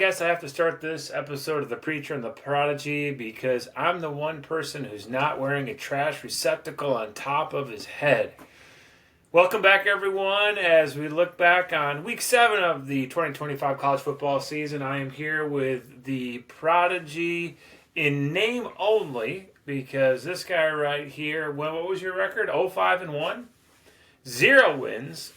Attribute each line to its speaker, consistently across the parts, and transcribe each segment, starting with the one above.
Speaker 1: guess I have to start this episode of The Preacher and the Prodigy because I'm the one person who's not wearing a trash receptacle on top of his head. Welcome back, everyone, as we look back on Week 7 of the 2025 college football season. I am here with the Prodigy in name only because this guy right here, well, what was your record? 0-5-1? 0 wins,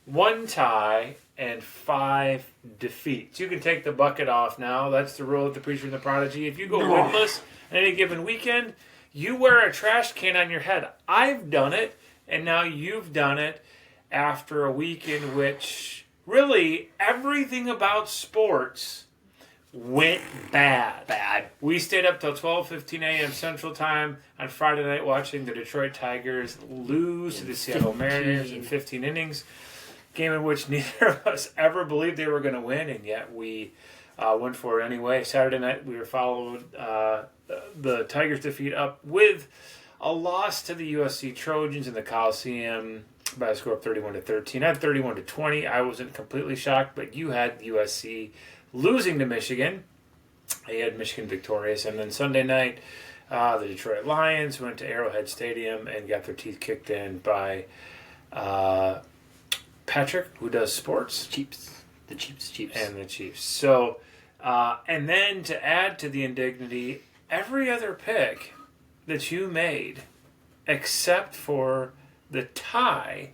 Speaker 1: 1 tie, and 5 defeats. You can take the bucket off now. That's the rule of The Preacher and the Prodigy. If you go winless on any given weekend, you wear a trash can on your head. I've done it, and now you've done it after a week in which really everything about sports went bad. We stayed up till 12:15 a.m. Central Time on Friday night watching the Detroit Tigers lose to the Seattle Mariners in 15 innings. Game in which neither of us ever believed they were going to win, and yet we went for it anyway. Saturday night, we were followed the Tigers' defeat up with a loss to the USC Trojans in the Coliseum by a score of 31-13. I had 31-20. I wasn't completely shocked, but you had USC losing to Michigan. You had Michigan victorious, and then Sunday night, the Detroit Lions went to Arrowhead Stadium and got their teeth kicked in by Patrick, who does sports.
Speaker 2: The Chiefs.
Speaker 1: And the Chiefs. So, and then to add to the indignity, every other pick that you made, except for the tie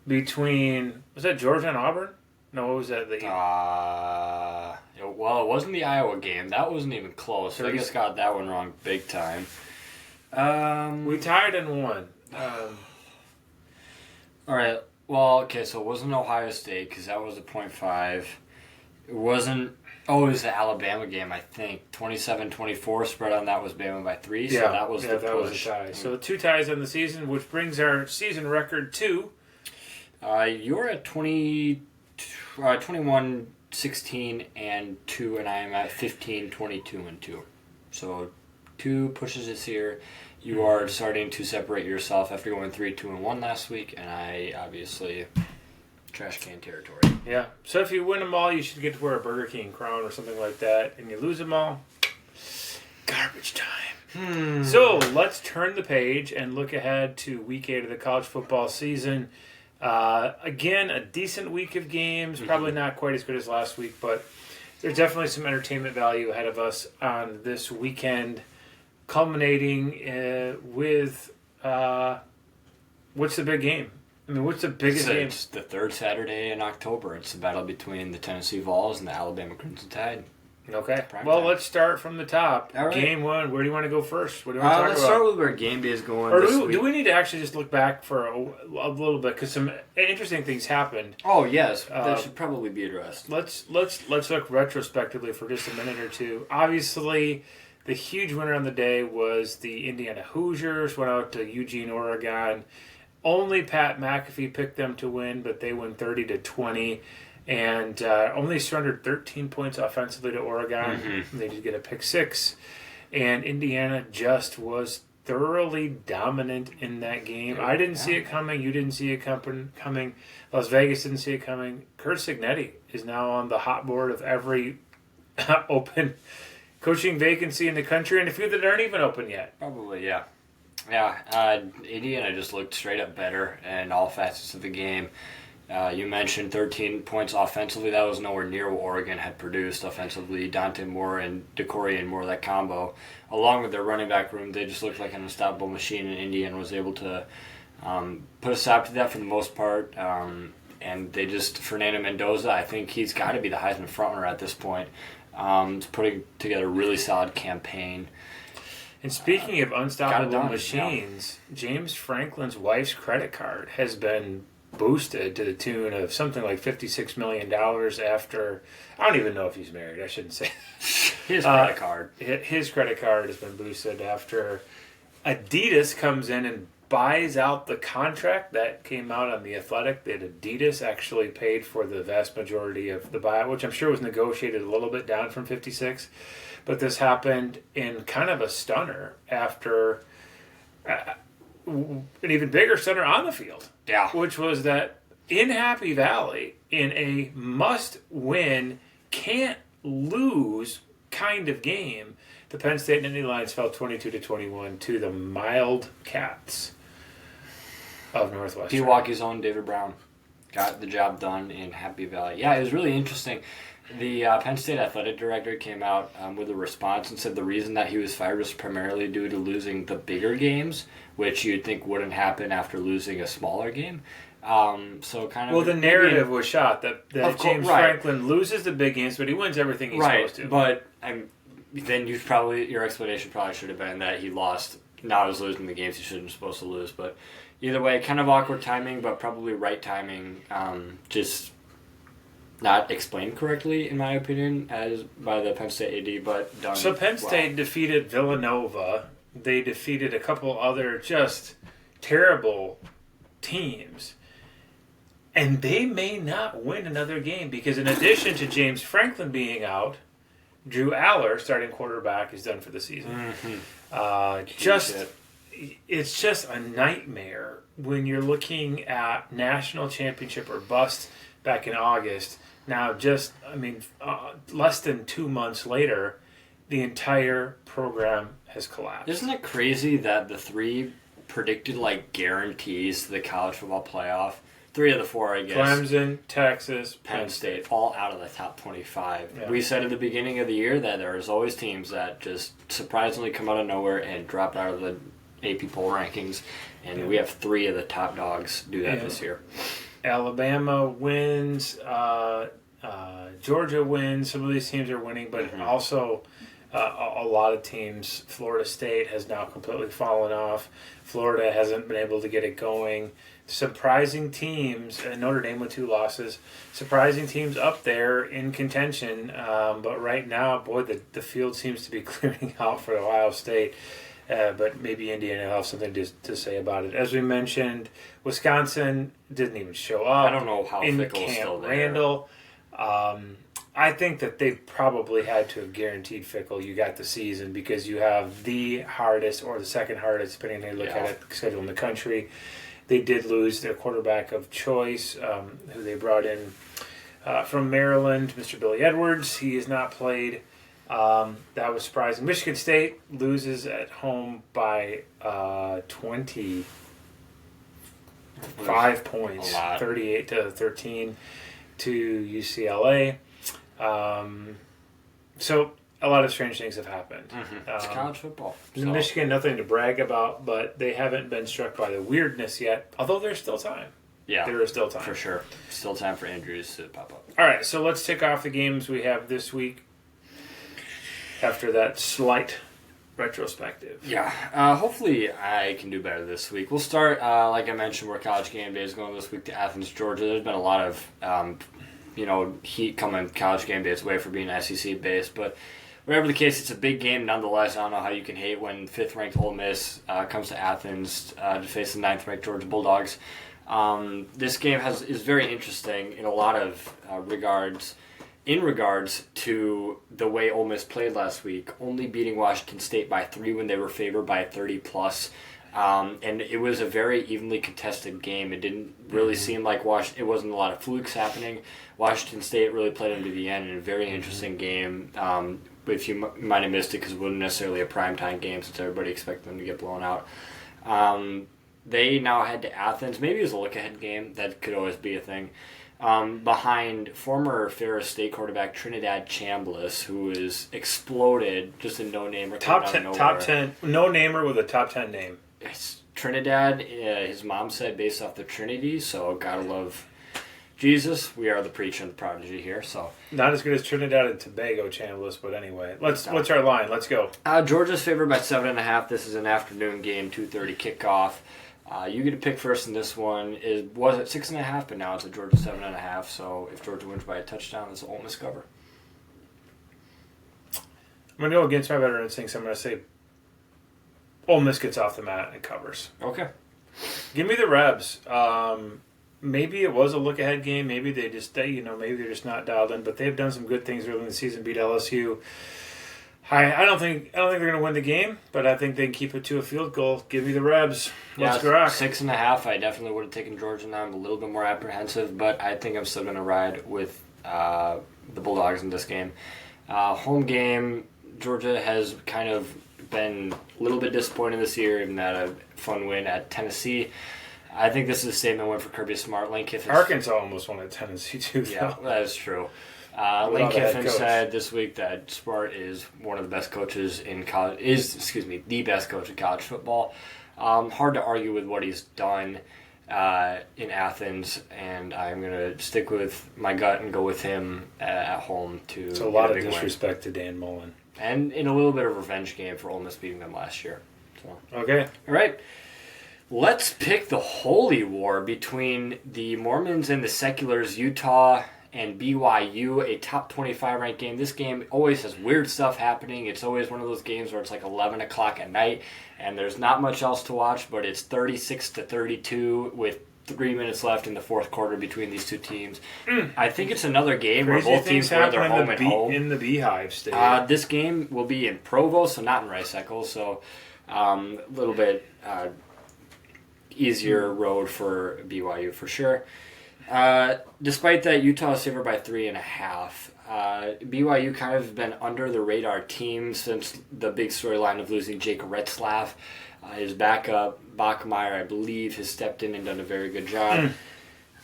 Speaker 1: between, was that Georgia and Auburn? No, what was that?
Speaker 2: Well, it wasn't the Iowa game. That wasn't even close. Vegas got that one wrong big time.
Speaker 1: We tied and won.
Speaker 2: All right. Well, okay, so it wasn't Ohio State because that was a .5. It wasn't... Oh, it was the Alabama game, I think. 27-24 spread on that was Bama by 3, so that was the push.
Speaker 1: That was a tie. So 2 ties on the season, which brings our season record to...
Speaker 2: You're at 21-16 and 2, and I am at 15-22 and 2. So 2 pushes this year. You are starting to separate yourself after going 3-2-1 last week, and I obviously trash can territory.
Speaker 1: Yeah. So if you win them all, you should get to wear a Burger King crown or something like that, and you lose them all, garbage time. So let's turn the page and look ahead to Week 8 of the college football season. Again, a decent week of games. Probably not quite as good as last week, but there's definitely some entertainment value ahead of us on this weekend. Culminating with what's the big game? I mean, what's the biggest game?
Speaker 2: It's the third Saturday in October. It's the battle between the Tennessee Vols and the Alabama Crimson Tide.
Speaker 1: Okay. Well, let's start from the top.
Speaker 2: All right.
Speaker 1: Game 1. Where do you want to go first? What do you want to talk about?
Speaker 2: Let's start with where game day is going.
Speaker 1: Or
Speaker 2: this week.
Speaker 1: do we need to actually just look back for a little bit because some interesting things happened?
Speaker 2: Oh yes, that should probably be addressed.
Speaker 1: Let's look retrospectively for just a minute or two. Obviously, the huge winner on the day was the Indiana Hoosiers. Went out to Eugene, Oregon. Only Pat McAfee picked them to win, but they won 30-20. And only surrendered 13 points offensively to Oregon. They did get a pick 6. And Indiana just was thoroughly dominant in that game. I didn't see it coming. You didn't see it coming. Las Vegas didn't see it coming. Curt Cignetti is now on the hot board of every open coaching vacancy in the country, and a few that aren't even open yet.
Speaker 2: Probably, yeah. Yeah, Indiana just looked straight up better in all facets of the game. You mentioned 13 points offensively. That was nowhere near what Oregon had produced offensively. Dante Moore and DeCorian Moore, that combo, along with their running back room, they just looked like an unstoppable machine, and Indiana was able to put a stop to that for the most part. And they just, Fernando Mendoza, I think he's got to be the Heisman frontrunner at this point. He's putting together a really solid campaign.
Speaker 1: And speaking of unstoppable machines, James Franklin's wife's credit card has been boosted to the tune of something like $56 million after, I don't even know if he's married, I shouldn't say.
Speaker 2: His credit card.
Speaker 1: His credit card has been boosted after Adidas comes in and buys out the contract that came out on The Athletic that Adidas actually paid for the vast majority of the buyout, which I'm sure was negotiated a little bit down from 56. But this happened in kind of a stunner after an even bigger stunner on the field. Yeah. Which was that in Happy Valley, in a must-win can't lose kind of game. The Penn State Nittany Lions fell 22-21 to the Mild Cats of Northwestern.
Speaker 2: Pewaukee's own David Brown got the job done in Happy Valley. Yeah, it was really interesting. The Penn State athletic director came out with a response and said the reason that he was fired was primarily due to losing the bigger games, which you'd think wouldn't happen after losing a smaller game.
Speaker 1: The narrative was shot that James Franklin loses the big games, but he wins everything he's supposed to.
Speaker 2: But then your explanation probably should have been that he lost. Now he's losing the games he shouldn't be supposed to lose. But either way, kind of awkward timing, but probably right timing. Just not explained correctly, in my opinion, as by the Penn State AD, but done.
Speaker 1: So Penn State defeated Villanova. They defeated a couple other just terrible teams. And they may not win another game because in addition to James Franklin being out, Drew Aller, starting quarterback, is done for the season. It's just a nightmare when you're looking at national championship or bust back in August. Now, less than 2 months later, the entire program has collapsed.
Speaker 2: Isn't it crazy that the three predicted like guarantees to the college football playoff? 3 of the 4, I guess.
Speaker 1: Clemson, Texas,
Speaker 2: Penn State, all out of the top 25. Yeah. We said at the beginning of the year that there's always teams that just surprisingly come out of nowhere and drop out of the AP poll rankings, and we have 3 of the top dogs do that this year.
Speaker 1: Alabama wins, Georgia wins. Some of these teams are winning, but also a lot of teams. Florida State has now completely fallen off. Florida hasn't been able to get it going. Surprising teams, and Notre Dame with 2 losses. Surprising teams up there in contention, but right now, boy, the field seems to be clearing out for Ohio State. But maybe Indiana will have something to say about it. As we mentioned, Wisconsin didn't even show up.
Speaker 2: I don't know how Fickle's still there.
Speaker 1: Randall. I think that they probably had to have guaranteed Fickle you got the season because you have the hardest or the second hardest, depending on how you look at it, schedule in the country. They did lose their quarterback of choice, who they brought in from Maryland, Mr. Billy Edwards. He has not played. That was surprising. Michigan State loses at home by 25 points, 38-13 to UCLA. So a lot of strange things have happened.
Speaker 2: It's college football. So.
Speaker 1: Michigan, nothing to brag about, but they haven't been struck by the weirdness yet, although there's still time.
Speaker 2: Yeah,
Speaker 1: there is still time.
Speaker 2: For sure. Still time for injuries to pop up.
Speaker 1: All right, so let's tick off the games we have this week after that slight retrospective.
Speaker 2: Yeah, hopefully I can do better this week. We'll start, like I mentioned, where College Game Day is going this week to Athens, Georgia. There's been a lot of, heat coming College Game Day's way for being SEC-based, but whatever the case, it's a big game nonetheless. I don't know how you can hate when 5th-ranked Ole Miss comes to Athens to face the 9th-ranked Georgia Bulldogs. This game is very interesting in a lot of regards. In regards to the way Ole Miss played last week, only beating Washington State by 3 when they were favored by 30+. And it was a very evenly contested game. It didn't really seem like it wasn't a lot of flukes happening. Washington State really played into the end in a very interesting game. If you might have missed it because it wasn't necessarily a primetime game since everybody expected them to get blown out. They now head to Athens. Maybe it was a look-ahead game. That could always be a thing. Behind former Ferris State quarterback Trinidad Chambliss, who is exploded, just a no-namer.
Speaker 1: Top 10, no-namer with a top 10 name.
Speaker 2: It's Trinidad, his mom said, based off the Trinity, so gotta love Jesus. We are the preacher and the prodigy here, so. Not
Speaker 1: as good as Trinidad and Tobago Chambliss, but anyway. What's our line? Let's go.
Speaker 2: Georgia's favored by 7.5. This is an afternoon game, 2:30 kickoff. You get to pick first in this one. It was at 6.5, but now it's at Georgia 7.5. So if Georgia wins by a touchdown, it's an Ole Miss cover.
Speaker 1: I'm going to go against my better instincts. I'm going to say Ole Miss gets off the mat and covers.
Speaker 2: Okay.
Speaker 1: Give me the Rebs. Maybe it was a look-ahead game. Maybe they just, maybe they're just not dialed in. But they've done some good things early in the season. Beat LSU. I don't think they're going to win the game, but I think they can keep it to a field goal. Give me the Rebs. Let's go rock.
Speaker 2: 6.5. I definitely would have taken Georgia now. I'm a little bit more apprehensive, but I think I'm still going to ride with the Bulldogs in this game. Home game, Georgia has kind of been a little bit disappointed this year, even had a fun win at Tennessee. I think this is a statement win for Kirby Smart. Lane Kiffin.
Speaker 1: Arkansas almost won at Tennessee too.
Speaker 2: Yeah, that is true. Lane Kiffin said this week that Smart is one of the best coaches in college. The best coach in college football. Hard to argue with what he's done in Athens, and I'm gonna stick with my gut and go with him at home to.
Speaker 1: It's a lot of disrespect to Dan Mullen,
Speaker 2: and in a little bit of revenge game for Ole Miss beating them last year. So.
Speaker 1: Okay,
Speaker 2: all right. Let's pick the holy war between the Mormons and the Seculars, Utah and BYU, a top 25 ranked game. This game always has weird stuff happening. It's always one of those games where it's like 11 o'clock at night and there's not much else to watch, but it's 36-32 with 3 minutes left in the fourth quarter between these two teams. I think it's another game where both teams wear their home and home.
Speaker 1: In the Beehive Stadium.
Speaker 2: This game will be in Provo, so not in Rice-Eccles, so a little bit easier road for BYU for sure. Despite that, Utah is favored by 3.5. BYU kind of been under the radar team since the big storyline of losing Jake Retzlaff. His backup, Bachmeier, I believe, has stepped in and done a very good job,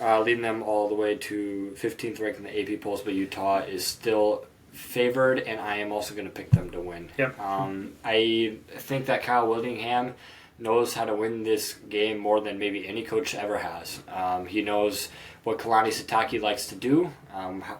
Speaker 2: leading them all the way to 15th ranked in the AP polls, but Utah is still favored, and I am also going to pick them to win.
Speaker 1: Yep.
Speaker 2: I think that Kyle Whittingham knows how to win this game more than maybe any coach ever has. He knows what Kalani Sitake likes to do,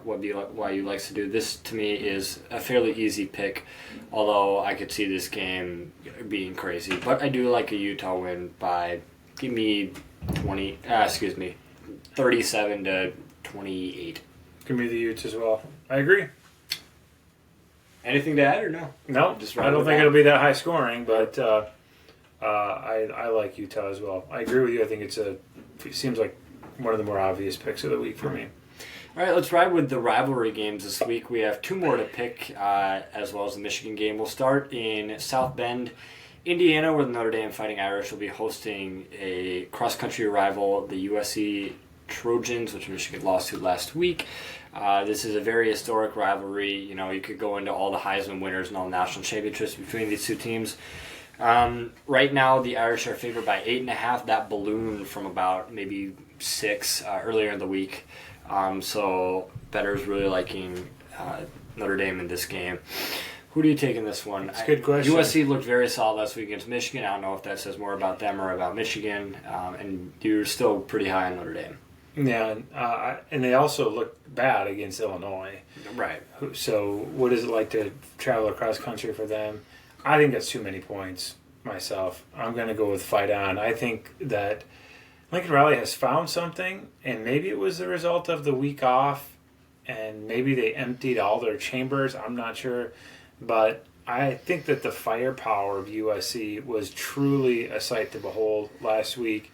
Speaker 2: what BYU likes to do. This, to me, is a fairly easy pick, although I could see this game being crazy. But I do like a Utah win by, give me 37-28.
Speaker 1: Give me the Utes as well. I agree.
Speaker 2: Anything to add or no?
Speaker 1: No, I don't think it'll be that high scoring, but I like Utah as well. I agree with you. I think it seems like one of the more obvious picks of the week for me.
Speaker 2: All right, let's ride with the rivalry games this week. We have two more to pick, as well as the Michigan game. We'll start in South Bend, Indiana, where the Notre Dame Fighting Irish will be hosting a cross-country rival, the USC Trojans, which Michigan lost to last week. This is a very historic rivalry. You know, you could go into all the Heisman winners and all the national championships between these two teams. Right now, the Irish are favored by 8.5. That ballooned from about maybe 6 earlier in the week. So bettors really liking Notre Dame in this game. Who do you take in this one?
Speaker 1: That's a good question.
Speaker 2: USC looked very solid last week against Michigan. I don't know if that says more about them or about Michigan. And you're still pretty high on Notre Dame.
Speaker 1: Yeah, and they also look bad against Illinois.
Speaker 2: Right.
Speaker 1: So what is it like to travel across country for them? I think that's too many points myself. I'm going to go with fight on. I think that Lincoln Riley has found something, and maybe it was the result of the week off, and maybe they emptied all their chambers. I'm not sure. But I think that the firepower of USC was truly a sight to behold last week.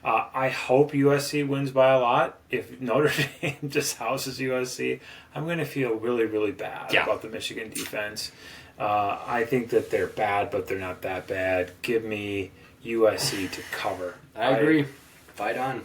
Speaker 1: I hope USC wins by a lot. If Notre Dame just houses USC, I'm going to feel really, really bad about the Michigan defense. I think that they're bad, but they're not that bad. Give me USC to cover.
Speaker 2: I agree. Fight on.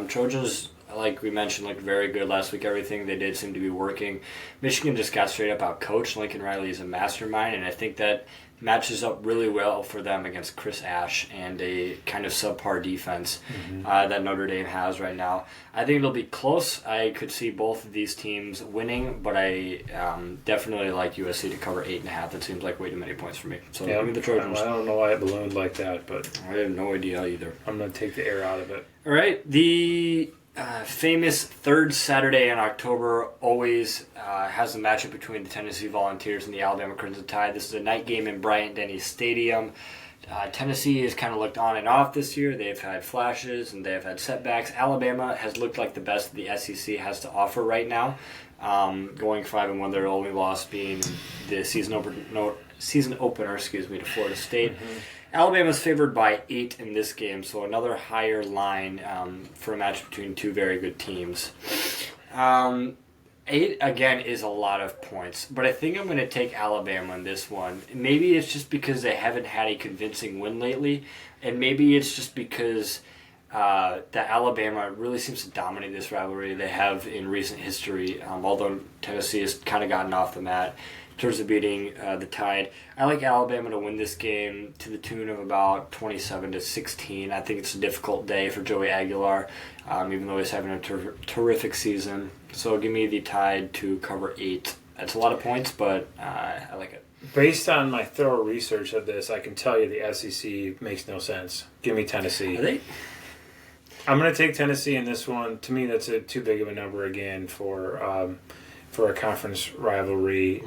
Speaker 2: Trojans, like we mentioned, looked very good last week. Everything they did seemed to be working. Michigan just got straight up out-coached. Lincoln Riley is a mastermind, and I think that matches up really well for them against Chris Ash and a kind of subpar defense that Notre Dame has right now. I think it'll be close. I could see both of these teams winning, but I definitely like USC to cover 8.5. That seems like way too many points for me. So give me the Trojans.
Speaker 1: I don't know why it ballooned like that, but
Speaker 2: I have no idea either.
Speaker 1: I'm going to take the air out of it.
Speaker 2: All right, the famous third Saturday in October always has a matchup between the Tennessee Volunteers and the Alabama Crimson Tide. This is a night game in Bryant-Denny Stadium. Tennessee has kind of looked on and off this year. They've had flashes and they've had setbacks. Alabama has looked like the best the SEC has to offer right now. Going 5-1, their only loss being the season opener, to Florida State. Alabama's favored by 8 in this game, so another higher line for a match between two very good teams. 8, again, is a lot of points, but I think I'm going to take Alabama in this one. Maybe it's just because they haven't had a convincing win lately, and maybe it's just because that Alabama really seems to dominate this rivalry. They have in recent history, although Tennessee has kind of gotten off the mat in terms of beating the Tide. I like Alabama to win this game to the tune of about 27-16. I think it's a difficult day for Joey Aguilar, even though he's having a terrific season. So give me the Tide to cover 8. That's a lot of points, but I like it.
Speaker 1: Based on my thorough research of this, I can tell you the SEC makes no sense. Give me Tennessee.
Speaker 2: Are they?
Speaker 1: I'm going to take Tennessee in this one. To me, that's too big of a number again for a conference rivalry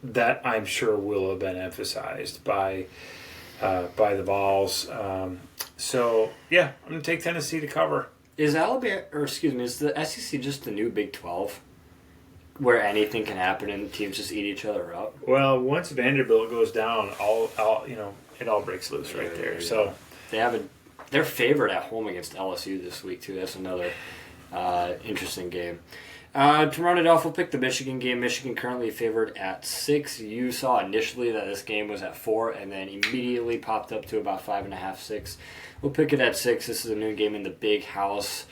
Speaker 1: that I'm sure will have been emphasized by the Vols. So yeah, I'm going to take Tennessee to cover.
Speaker 2: Is the SEC just the new Big 12, where anything can happen and teams just eat each other up?
Speaker 1: Well, once Vanderbilt goes down, it all breaks loose right there. Yeah. So
Speaker 2: they're favored at home against LSU this week too. That's another interesting game. To run it off, we'll pick the Michigan game. Michigan currently favored at 6. You saw initially that this game was at 4, and then immediately popped up to about 5.5, 6. We'll pick it at 6. This is a new game in the Big House,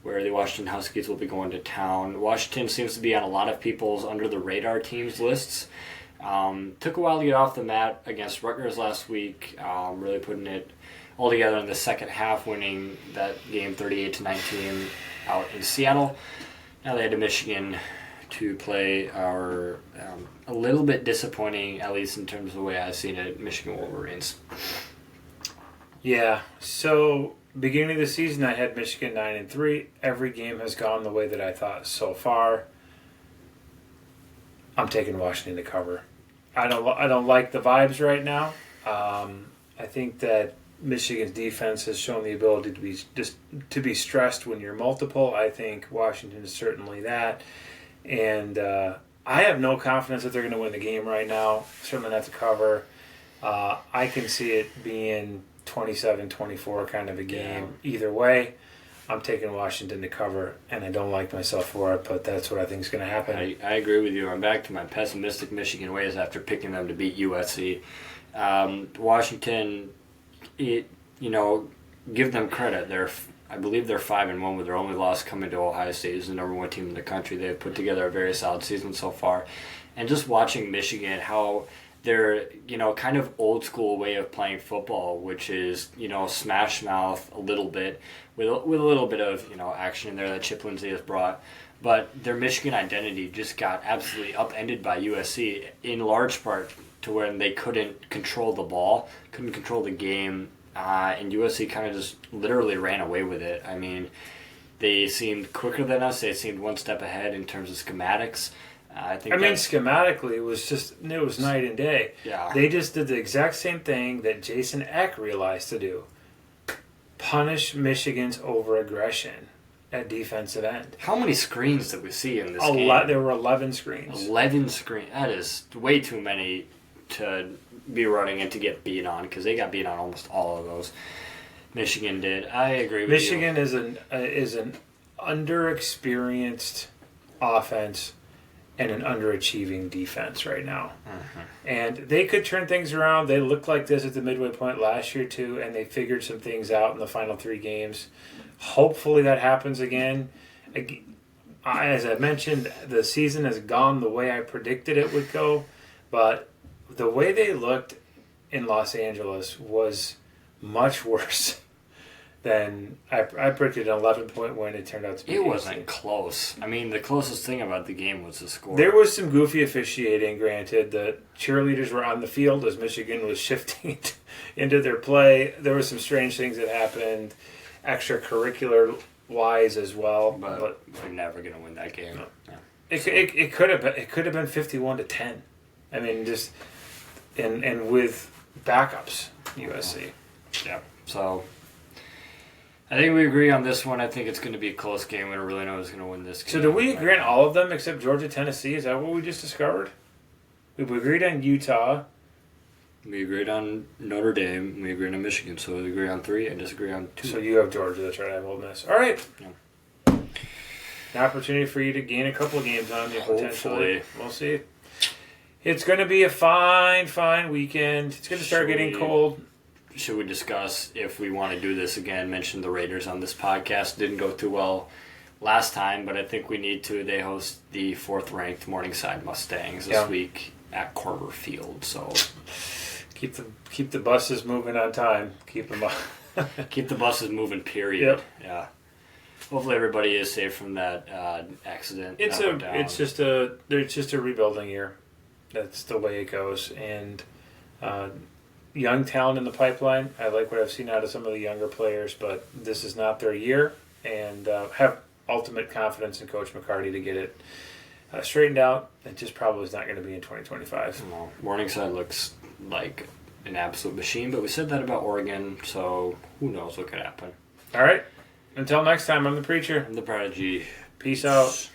Speaker 2: where the Washington Huskies will be going to town. Washington seems to be on a lot of people's under-the-radar teams lists. Took a while to get off the mat against Rutgers last week, really putting it all together in the second half, winning that game 38-19 out in Seattle. Now they had to Michigan to play our a little bit disappointing, at least in terms of the way I've seen it, Michigan Wolverines.
Speaker 1: Yeah, so beginning of the season I had Michigan 9-3. Every game has gone the way that I thought so far. I'm taking Washington to cover. I don't like the vibes right now. I think that Michigan's defense has shown the ability to be stressed when you're multiple. I think Washington is certainly that. And I have no confidence that they're going to win the game right now. Certainly not to cover. I can see it being 27-24 kind of a game. Yeah. Either way, I'm taking Washington to cover, and I don't like myself for it, but that's what I think is going to happen.
Speaker 2: I agree with you. I'm back to my pessimistic Michigan ways after picking them to beat USC. Washington, give them credit. I believe they're 5-1 with their only loss coming to Ohio State, who's the number 1 team in the country. They've put together a very solid season so far. And just watching Michigan, how they're, kind of old school way of playing football, which is, smash mouth a little bit with a little bit of, action in there that Chip Lindsey has brought. But their Michigan identity just got absolutely upended by USC in large part to when they couldn't control the ball, couldn't control the game, and USC kind of just literally ran away with it. I mean, they seemed quicker than us. They seemed one step ahead in terms of schematics.
Speaker 1: Schematically, it was night and day.
Speaker 2: Yeah.
Speaker 1: They just did the exact same thing that Jason Eck realized to do. Punish Michigan's over-aggression at defensive end.
Speaker 2: How many screens did we see in this game?
Speaker 1: There were 11 screens.
Speaker 2: 11 screens. That is way too many to be running and to get beat on, because they got beat on almost all of those. Michigan did. I agree with
Speaker 1: Michigan you. Michigan is an underexperienced offense and an underachieving defense right now. Mm-hmm. And they could turn things around. They looked like this at the midway point last year too, and they figured some things out in the final 3 games. Hopefully that happens again. As I mentioned, the season has gone the way I predicted it would go, but the way they looked in Los Angeles was much worse than I predicted. An 11-point win. It turned out to be.
Speaker 2: It wasn't close. I mean, the closest thing about the game was the score.
Speaker 1: There was some goofy officiating. Granted, the cheerleaders were on the field as Michigan was shifting into their play. There were some strange things that happened, extracurricular wise as well.
Speaker 2: But we're never going to win that game. No. Yeah.
Speaker 1: It could have been 51-10. I mean, just and with backups, USC.
Speaker 2: Yeah. So I think we agree on this one. I think it's going to be a close game. We don't really know who's going to win this game.
Speaker 1: So do we agree on all of them except Georgia, Tennessee? Is that what we just discovered? We agreed on Utah.
Speaker 2: We agreed on Notre Dame. We agreed on Michigan. So we agree on 3 and disagree on 2.
Speaker 1: So you have Georgia. That's right. I have Ole Miss. All right. Yeah. An opportunity for you to gain a couple of games on you potentially. We'll see. It's going to be a fine weekend. It's going to start getting cold.
Speaker 2: should we discuss if we want to do this again? Mention the Raiders on this podcast. Didn't go too well last time, but I think we need to. They host the 4th-ranked Morningside Mustangs this week at Corver Field. So
Speaker 1: keep the buses moving on time. Keep them
Speaker 2: keep the buses moving. Period.
Speaker 1: Yep.
Speaker 2: Yeah. Hopefully everybody is safe from that accident.
Speaker 1: It's just a rebuilding year. That's the way it goes. And young talent in the pipeline. I like what I've seen out of some of the younger players, but this is not their year. And have ultimate confidence in Coach McCarty to get it straightened out. It just probably is not going to be in 2025.
Speaker 2: Well, Morningside looks like an absolute machine, but we said that about Oregon, so who knows what could happen.
Speaker 1: All right. Until next time, I'm the Preacher.
Speaker 2: I'm the Prodigy.
Speaker 1: Peace out.